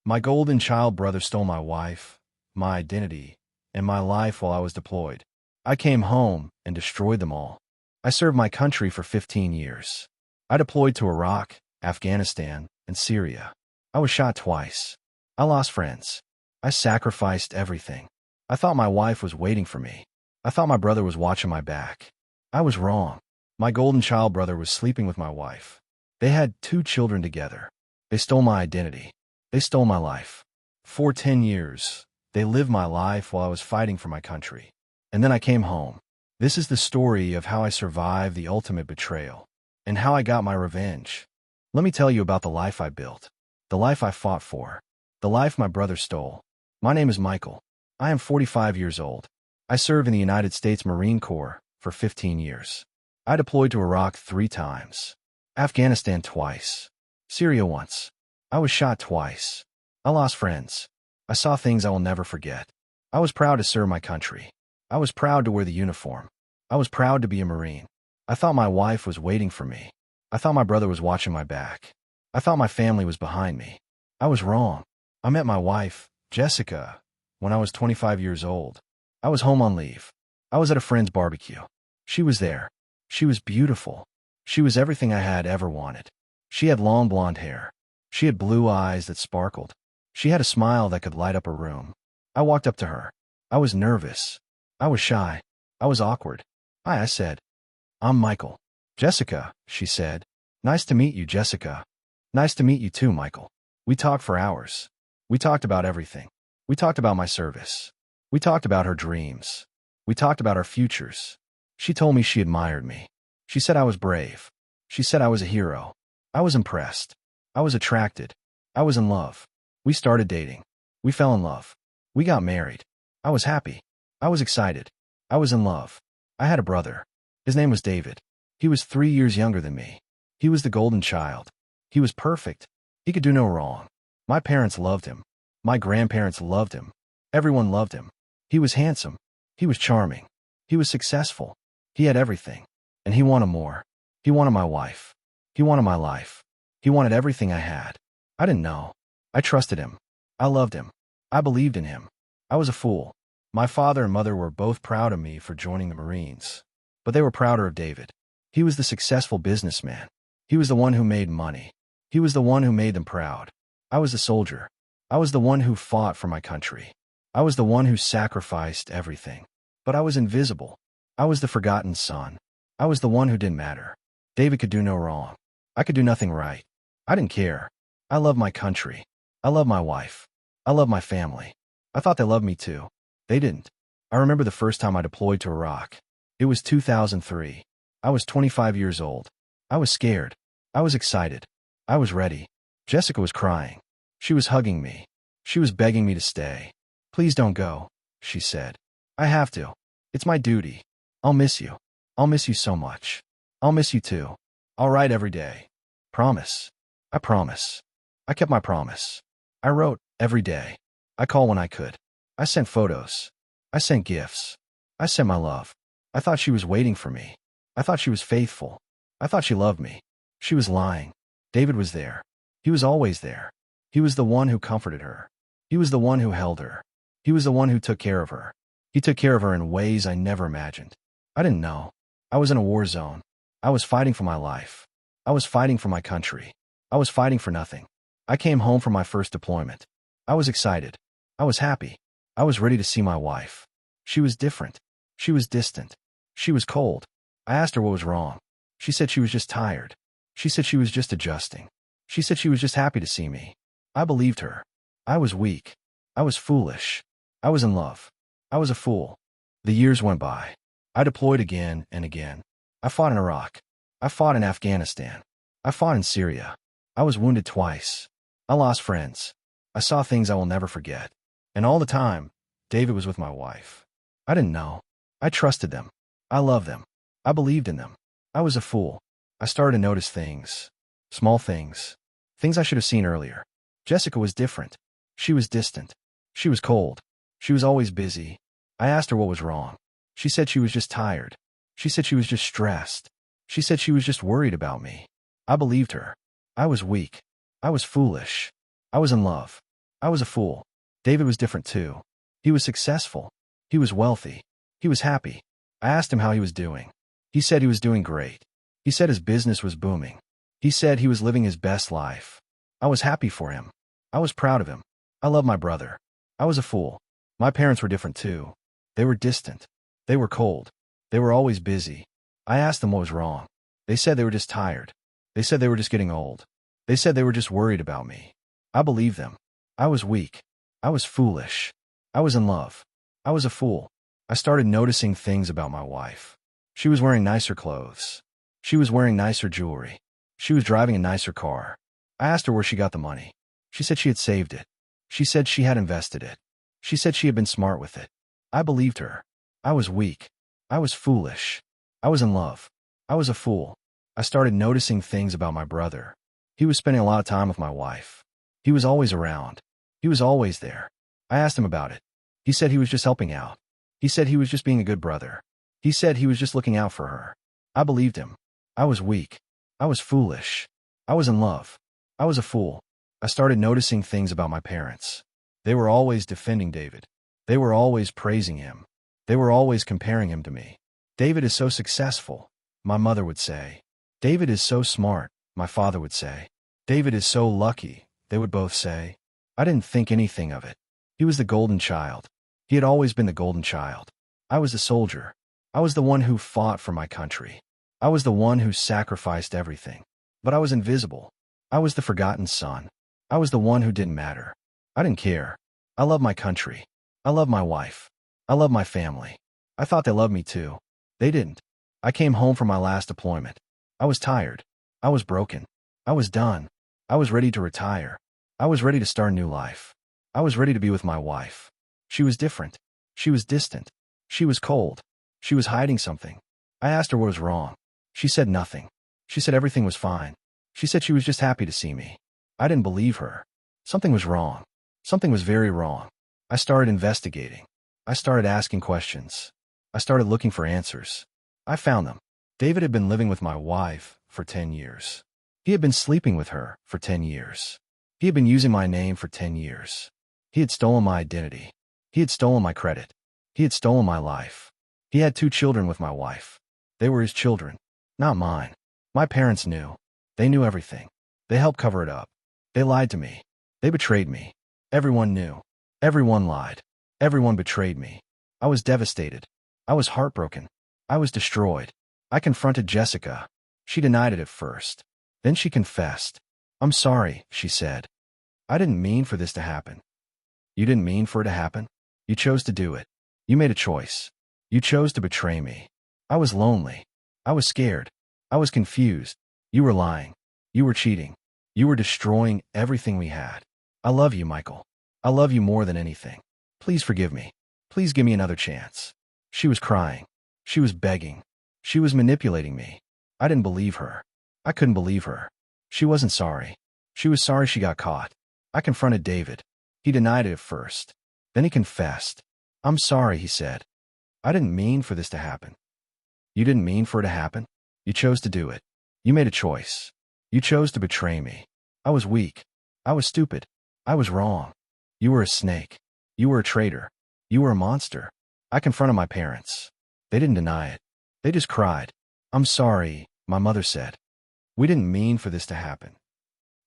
My golden child brother stole my wife, my identity, and my life while I was deployed. I came home and destroyed them all. I served my country for 15 years. I deployed to Iraq, Afghanistan, and Syria. I was shot twice. I lost friends. I sacrificed everything. I thought my wife was waiting for me. I thought my brother was watching my back. I was wrong. My golden child brother was sleeping with my wife. They had 2 children together. They stole my identity. They stole my life. For 10 years, they lived my life while I was fighting for my country. And then I came home. This is the story of how I survived the ultimate betrayal and how I got my revenge. Let me tell you about the life I built, the life I fought for, the life my brother stole. My name is Michael. I am 45 years old. I served in the United States Marine Corps for 15 years. I deployed to Iraq 3 times, Afghanistan twice, Syria once. I was shot twice. I lost friends. I saw things I will never forget. I was proud to serve my country. I was proud to wear the uniform. I was proud to be a Marine. I thought my wife was waiting for me. I thought my brother was watching my back. I thought my family was behind me. I was wrong. I met my wife, Jessica, when I was 25 years old. I was home on leave. I was at a friend's barbecue. She was there. She was beautiful. She was everything I had ever wanted. She had long blonde hair. She had blue eyes that sparkled. She had a smile that could light up a room. I walked up to her. I was nervous. I was shy. I was awkward. Hi, I said. I'm Michael. Jessica, she said. Nice to meet you, Jessica. Nice to meet you too, Michael. We talked for hours. We talked about everything. We talked about my service. We talked about her dreams. We talked about our futures. She told me she admired me. She said I was brave. She said I was a hero. I was impressed. I was attracted. I was in love. We started dating. We fell in love. We got married. I was happy. I was excited. I was in love. I had a brother. His name was David. He was 3 years younger than me. He was the golden child. He was perfect. He could do no wrong. My parents loved him. My grandparents loved him. Everyone loved him. He was handsome. He was charming. He was successful. He had everything. And he wanted more. He wanted my wife. He wanted my life. He wanted everything I had. I didn't know. I trusted him. I loved him. I believed in him. I was a fool. My father and mother were both proud of me for joining the Marines. But they were prouder of David. He was the successful businessman. He was the one who made money. He was the one who made them proud. I was the soldier. I was the one who fought for my country. I was the one who sacrificed everything. But I was invisible. I was the forgotten son. I was the one who didn't matter. David could do no wrong. I could do nothing right. I didn't care. I loved my country. I loved my wife. I loved my family. I thought they loved me too. They didn't. I remember the first time I deployed to Iraq. It was 2003. I was 25 years old. I was scared. I was excited. I was ready. Jessica was crying. She was hugging me. She was begging me to stay. Please don't go, she said. I have to. It's my duty. I'll miss you. I'll miss you so much. I'll miss you too. I'll write every day. Promise. I promise. I kept my promise. I wrote every day. I called when I could. I sent photos. I sent gifts. I sent my love. I thought she was waiting for me. I thought she was faithful. I thought she loved me. She was lying. David was there. He was always there. He was the one who comforted her. He was the one who held her. He was the one who took care of her. He took care of her in ways I never imagined. I didn't know. I was in a war zone. I was fighting for my life. I was fighting for my country. I was fighting for nothing. I came home from my first deployment. I was excited. I was happy. I was ready to see my wife. She was different. She was distant. She was cold. I asked her what was wrong. She said she was just tired. She said she was just adjusting. She said she was just happy to see me. I believed her. I was weak. I was foolish. I was in love. I was a fool. The years went by. I deployed again and again. I fought in Iraq. I fought in Afghanistan. I fought in Syria. I was wounded twice. I lost friends. I saw things I will never forget. And all the time, David was with my wife. I didn't know. I trusted them. I loved them. I believed in them. I was a fool. I started to notice things. Small things. Things I should have seen earlier. Jessica was different. She was distant. She was cold. She was always busy. I asked her what was wrong. She said she was just tired. She said she was just stressed. She said she was just worried about me. I believed her. I was weak. I was foolish. I was in love. I was a fool. David was different too. He was successful. He was wealthy. He was happy. I asked him how he was doing. He said he was doing great. He said his business was booming. He said he was living his best life. I was happy for him. I was proud of him. I love my brother. I was a fool. My parents were different too. They were distant. They were cold. They were always busy. I asked them what was wrong. They said they were just tired. They said they were just getting old. They said they were just worried about me. I believed them. I was weak. I was foolish. I was in love. I was a fool. I started noticing things about my wife. She was wearing nicer clothes. She was wearing nicer jewelry. She was driving a nicer car. I asked her where she got the money. She said she had saved it. She said she had invested it. She said she had been smart with it. I believed her. I was weak. I was foolish. I was in love. I was a fool. I started noticing things about my brother. He was spending a lot of time with my wife. He was always around. He was always there. I asked him about it. He said he was just helping out. He said he was just being a good brother. He said he was just looking out for her. I believed him. I was weak. I was foolish. I was in love. I was a fool. I started noticing things about my parents. They were always defending David. They were always praising him. They were always comparing him to me. David is so successful, my mother would say. David is so smart, my father would say. David is so lucky, they would both say. I didn't think anything of it. He was the golden child. He had always been the golden child. I was the soldier. I was the one who fought for my country. I was the one who sacrificed everything. But I was invisible. I was the forgotten son. I was the one who didn't matter. I didn't care. I loved my country. I loved my wife. I loved my family. I thought they loved me too. They didn't. I came home from my last deployment. I was tired. I was broken. I was done. I was ready to retire. I was ready to start a new life. I was ready to be with my wife. She was different. She was distant. She was cold. She was hiding something. I asked her what was wrong. She said nothing. She said everything was fine. She said she was just happy to see me. I didn't believe her. Something was wrong. Something was very wrong. I started investigating. I started asking questions. I started looking for answers. I found them. David had been living with my wife for 10 years. He had been sleeping with her for 10 years. He had been using my name for 10 years. He had stolen my identity. He had stolen my credit. He had stolen my life. He had 2 children with my wife. They were his children, not mine. My parents knew. They knew everything. They helped cover it up. They lied to me. They betrayed me. Everyone knew. Everyone lied. Everyone betrayed me. I was devastated. I was heartbroken. I was destroyed. I confronted Jessica. She denied it at first. Then she confessed. I'm sorry, she said. I didn't mean for this to happen. You didn't mean for it to happen? You chose to do it. You made a choice. You chose to betray me. I was lonely. I was scared. I was confused. You were lying. You were cheating. You were destroying everything we had. I love you, Michael. I love you more than anything. Please forgive me. Please give me another chance. She was crying. She was begging. She was manipulating me. I didn't believe her. I couldn't believe her. She wasn't sorry. She was sorry she got caught. I confronted David. He denied it at first. Then he confessed. I'm sorry, he said. I didn't mean for this to happen. You didn't mean for it to happen? You chose to do it. You made a choice. You chose to betray me. I was weak. I was stupid. I was wrong. You were a snake. You were a traitor. You were a monster. I confronted my parents. They didn't deny it. They just cried. I'm sorry, my mother said. We didn't mean for this to happen.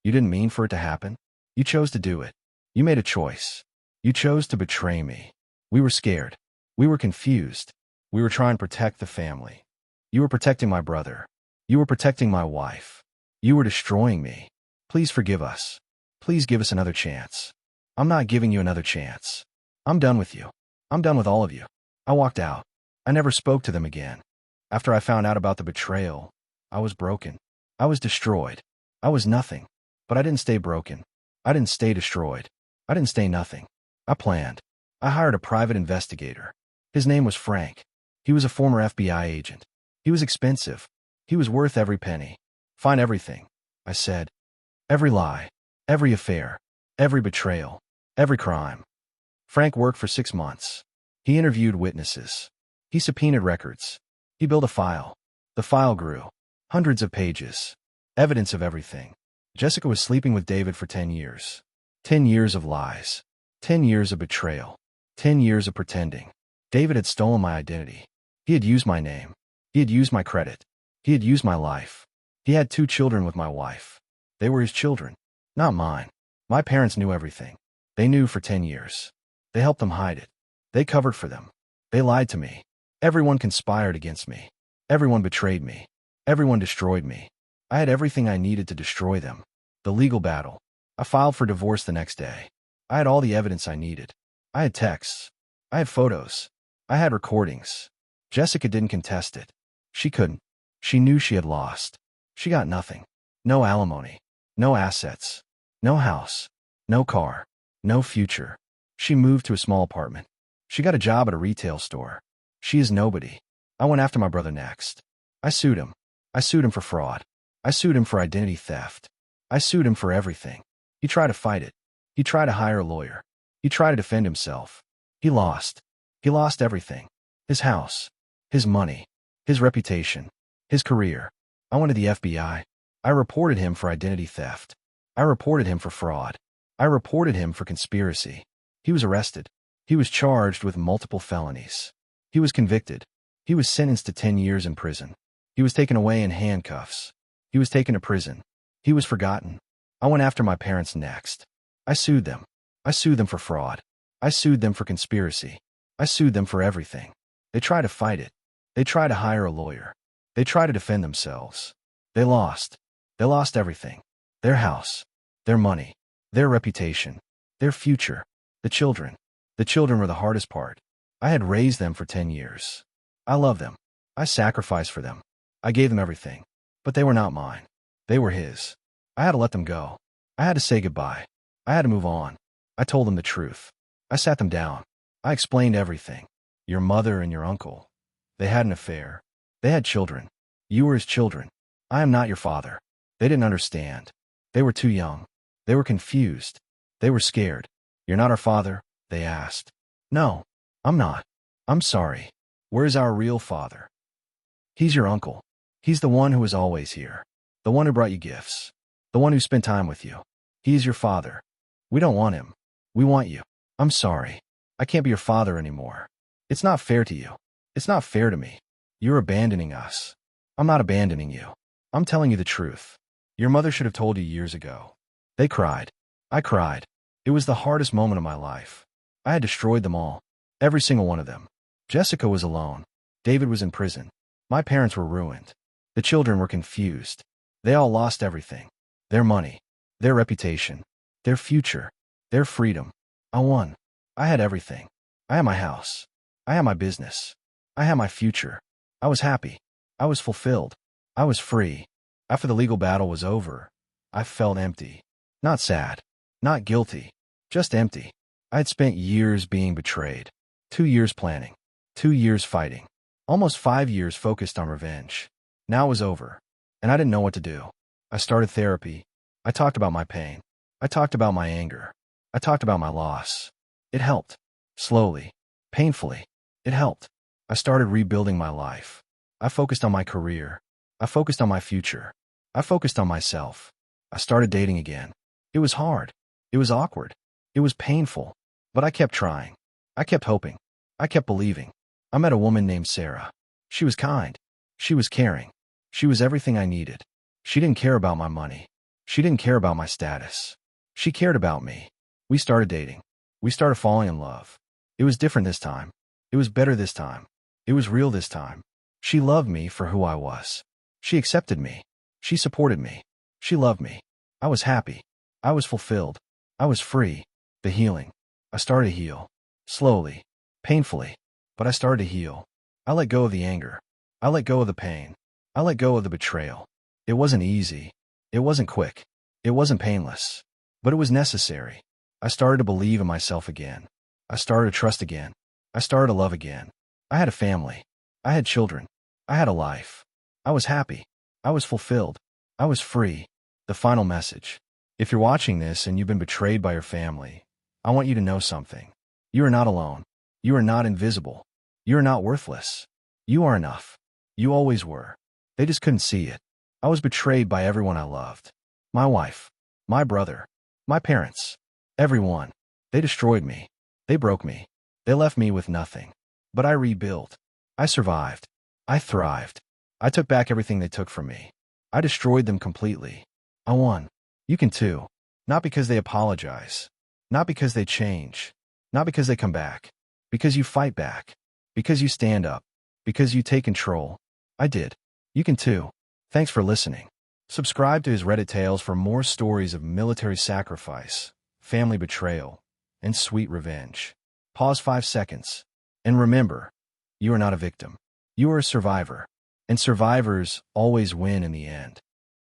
You didn't mean for it to happen? You chose to do it. You made a choice. You chose to betray me. We were scared. We were confused. We were trying to protect the family. You were protecting my brother. You were protecting my wife. You were destroying me. Please forgive us. Please give us another chance. I'm not giving you another chance. I'm done with you. I'm done with all of you. I walked out. I never spoke to them again. After I found out about the betrayal, I was broken. I was destroyed. I was nothing. But I didn't stay broken. I didn't stay destroyed. I didn't stay nothing. I planned. I hired a private investigator. His name was Frank. He was a former FBI agent. He was expensive. He was worth every penny. Find everything, I said. Every lie. Every affair. Every betrayal. Every crime. Frank worked for 6 months. He interviewed witnesses. He subpoenaed records. He built a file. The file grew. Hundreds of pages. Evidence of everything. Jessica was sleeping with David for 10 years. 10 years of lies. 10 years of betrayal. 10 years of pretending. David had stolen my identity. He had used my name. He had used my credit. He had used my life. He had 2 children with my wife. They were his children, not mine. My parents knew everything. They knew for 10 years. They helped them hide it. They covered for them. They lied to me. Everyone conspired against me. Everyone betrayed me. Everyone destroyed me. I had everything I needed to destroy them. The legal battle. I filed for divorce the next day. I had all the evidence I needed. I had texts. I had photos. I had recordings. Jessica didn't contest it. She couldn't. She knew she had lost. She got nothing. No alimony. No assets. No house. No car. No future. She moved to a small apartment. She got a job at a retail store. She is nobody. I went after my brother next. I sued him. I sued him for fraud. I sued him for identity theft. I sued him for everything. He tried to fight it. He tried to hire a lawyer. He tried to defend himself. He lost. He lost everything. His house. His money. His reputation. His career. I went to the FBI. I reported him for identity theft. I reported him for fraud. I reported him for conspiracy. He was arrested. He was charged with multiple felonies. He was convicted. He was sentenced to 10 years in prison. He was taken away in handcuffs. He was taken to prison. He was forgotten. I went after my parents next. I sued them. I sued them for fraud. I sued them for conspiracy. I sued them for everything. They tried to fight it. They tried to hire a lawyer. They tried to defend themselves. They lost. They lost everything. Their house. Their money. Their reputation. Their future. The children. The children were the hardest part. I had raised them for 10 years. I loved them. I sacrificed for them. I gave them everything. But they were not mine. They were his. I had to let them go. I had to say goodbye. I had to move on. I told them the truth. I sat them down. I explained everything. Your mother and your uncle. They had an affair. They had children. You were his children. I am not your father. They didn't understand. They were too young. They were confused. They were scared. You're not our father? They asked. No, I'm not. I'm sorry. Where's our real father? He's your uncle. He's the one who is always here. The one who brought you gifts. The one who spent time with you. He's your father. We don't want him. We want you. I'm sorry. I can't be your father anymore. It's not fair to you. It's not fair to me. You're abandoning us. I'm not abandoning you. I'm telling you the truth. Your mother should have told you years ago. They cried. I cried. It was the hardest moment of my life. I had destroyed them all. Every single one of them. Jessica was alone. David was in prison. My parents were ruined. The children were confused. They all lost everything. Their money. Their reputation. Their future. Their freedom. I won. I had everything. I had my house. I had my business. I had my future. I was happy. I was fulfilled. I was free. After the legal battle was over, I felt empty. Not sad. Not guilty. Just empty. I had spent years being betrayed. 2 years planning. 2 years fighting. Almost 5 years focused on revenge. Now it was over. And I didn't know what to do. I started therapy. I talked about my pain. I talked about my anger. I talked about my loss. It helped. Slowly. Painfully. It helped. I started rebuilding my life. I focused on my career. I focused on my future. I focused on myself. I started dating again. It was hard. It was awkward. It was painful. But I kept trying. I kept hoping. I kept believing. I met a woman named Sarah. She was kind. She was caring. She was everything I needed. She didn't care about my money. She didn't care about my status. She cared about me. We started dating. We started falling in love. It was different this time. It was better this time. It was real this time. She loved me for who I was. She accepted me. She supported me. She loved me. I was happy. I was fulfilled. I was free. The healing. I started to heal. Slowly. Painfully. But I started to heal. I let go of the anger. I let go of the pain. I let go of the betrayal. It wasn't easy. It wasn't quick. It wasn't painless. But it was necessary. I started to believe in myself again. I started to trust again. I started to love again. I had a family. I had children. I had a life. I was happy. I was fulfilled. I was free. The final message. If you're watching this and you've been betrayed by your family, I want you to know something. You are not alone. You are not invisible. You are not worthless. You are enough. You always were. They just couldn't see it. I was betrayed by everyone I loved. My wife. My brother. My parents. Everyone. They destroyed me. They broke me. They left me with nothing. But I rebuilt. I survived. I thrived. I took back everything they took from me. I destroyed them completely. I won. You can too. Not because they apologize. Not because they change. Not because they come back. Because you fight back. Because you stand up. Because you take control. I did. You can too. Thanks for listening. Subscribe to his Reddit tales for more stories of military sacrifice, family betrayal, and sweet revenge. Pause 5 seconds. And remember, you are not a victim. You are a survivor. And survivors always win in the end.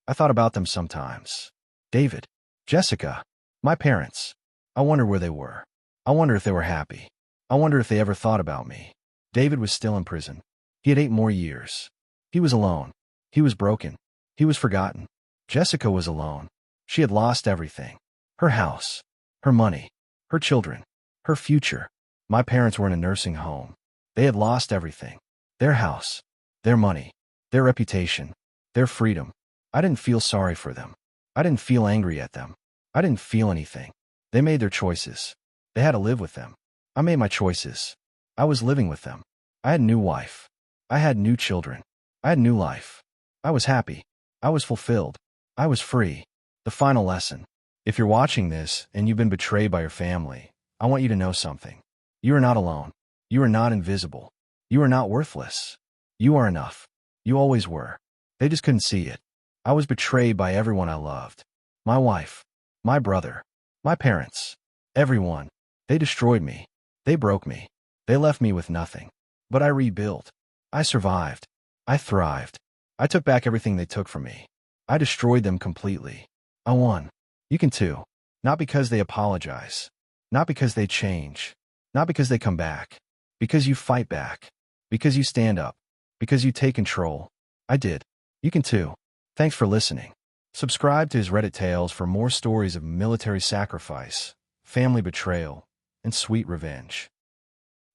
I thought about them sometimes. David. Jessica. My parents. I wonder where they were. I wonder if they were happy. I wonder if they ever thought about me. David was still in prison. He had 8 more years. He was alone. He was broken. He was forgotten. Jessica was alone. She had lost everything. Her house. Her money. Her children. Her future. My parents were in a nursing home. They had lost everything. Their house. Their money. Their reputation. Their freedom. I didn't feel sorry for them. I didn't feel angry at them. I didn't feel anything. They made their choices. They had to live with them. I made my choices. I was living with them. I had a new wife. I had new children. I had new life. I was happy. I was fulfilled. I was free. The final lesson. If you're watching this and you've been betrayed by your family, I want you to know something. You are not alone. You are not invisible. You are not worthless. You are enough. You always were. They just couldn't see it. I was betrayed by everyone I loved. My wife. My brother. My parents. Everyone. They destroyed me. They broke me. They left me with nothing. But I rebuilt. I survived. I thrived. I took back everything they took from me. I destroyed them completely. I won. You can too. Not because they apologize. Not because they change. Not because they come back. Because you fight back. Because you stand up. Because you take control. I did. You can too. Thanks for listening. Subscribe to his Reddit tales for more stories of military sacrifice, family betrayal, and sweet revenge.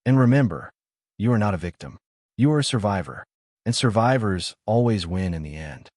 And remember, you are not a victim. You are a survivor. And survivors always win in the end.